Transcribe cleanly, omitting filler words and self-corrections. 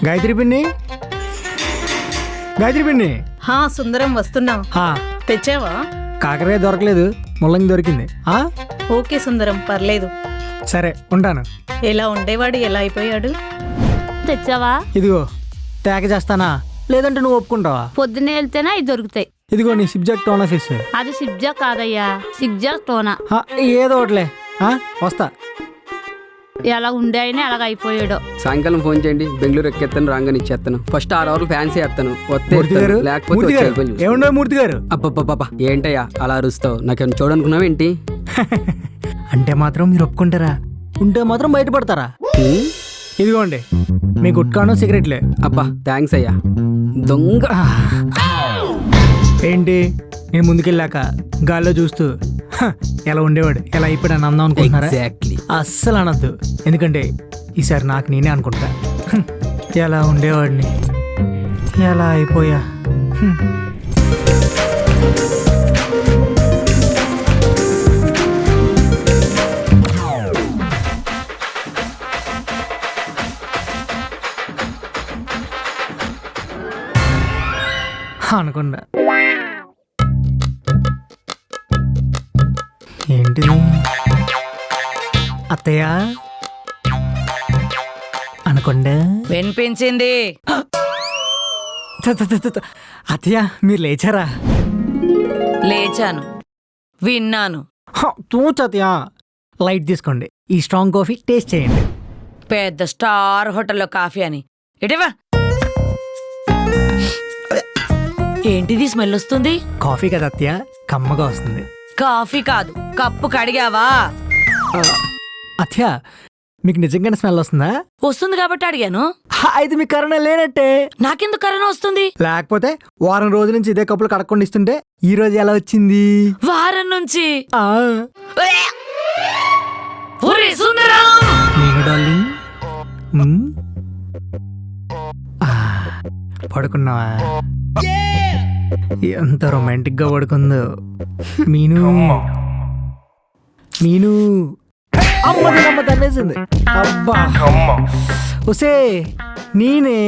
గాయత్రి పిన్ని, గాయత్రి పిన్ని. హా సుందరం వస్తున్నాం. తెచ్చావా? కాకరకాయ దొరకలేదు, ముల్లంగి దొరికింది. ఓకే సుందరం, పర్లేదు. సరే ఉంటాను. ఎలా ఉండేవాడు ఎలా అయిపోయాడు? తెచ్చావా? ఇదిగో తేక చేస్తానా, లేదంటే నువ్వు ఒప్పుకుంటావా? పొద్దున్నే వెళ్తేనా ఇది దొరుకుతాయి. ఇదిగో నీ సిబ్జెక్ట్ టోనా ఫిష్. అది సిబ్జా కాదయ్యా, సిగ్జా టోనా. ఏదో ఒకటిలే, వస్తా. ఎలా ఉండే అయినా అలాగ అయిపోయాడు. సాయంకాలం ఫోన్ చేయండి, బెంగళూరు ఎక్కేస్తాను, రాగానే ఇచ్చేస్తాను. ఫస్ట్ 6 అవర్లు ఫ్యాన్సీ వేస్తాను, ఏముండవు మూర్తి గారు. అబ్బబ్బబ్బా ఏంటయ్యా అలా అరుస్తావు? నాకేమైనా చూడనుకున్నావు ఏంటి? అంటే మాత్రం మీరు ఒప్పుకుంటారా? ఉంటే మాత్రం బయటపడతారా? ఇదిగోండి మీ గుట్కాను సిగరెట్లే. అబ్బా థ్యాంక్స్ అయ్యా. దొంగ ఏంటి, నేను ముందుకెళ్ళాక గాల్లో చూస్తూ ఎలా ఉండేవాడు ఎలా అయిపోయాడు అని అందాం అనుకుంటున్నారా? అస్సలు అనద్దు, ఎందుకంటే ఈసారి నాకు నేనే అనుకుంటా. ఎలా ఉండేవాడిని, ఎలా అయిపోయా. అనుకుండా ఏంటిది? అత్తయ్య అనకుండా వినిపించింది. అత్తయ్య మీరు లేచారా? లేచాను, విన్నాను. అత్తయ్య లైట్ తీసుకోండి, ఈ స్ట్రాంగ్ కాఫీ టేస్ట్ చేయండి. పెద్ద స్టార్ హోటల్లో కాఫీ అని ఇటీవా. ఏంటిది స్మెల్ వస్తుంది? కాఫీ కదా అత్తయ్య, కమ్మగా వస్తుంది. కాఫీ కాదు, కప్పు కడిగావా? అత్తయ్య మీకు నిజంగానే స్మెల్ వస్తుందా? వస్తుంది కాబట్టి అడిగాను. అయితే మీకు కరోనా లేనట్టే. నాకెందుకు కరోనా వస్తుంది? లేకపోతే వారం రోజుల నుంచి ఇదే కప్పులు కడక్కుండా ఇస్తుంటే ఈ రోజు ఎలా వచ్చింది? వారం నుంచి. నేను డార్లింగ్ పడుకున్నావా? ఎంత రొమాంటిక్ గా పడుకుందో మీను. మీను అమ్మ తన్నేసింది. అబ్బా ఒసే నేనే.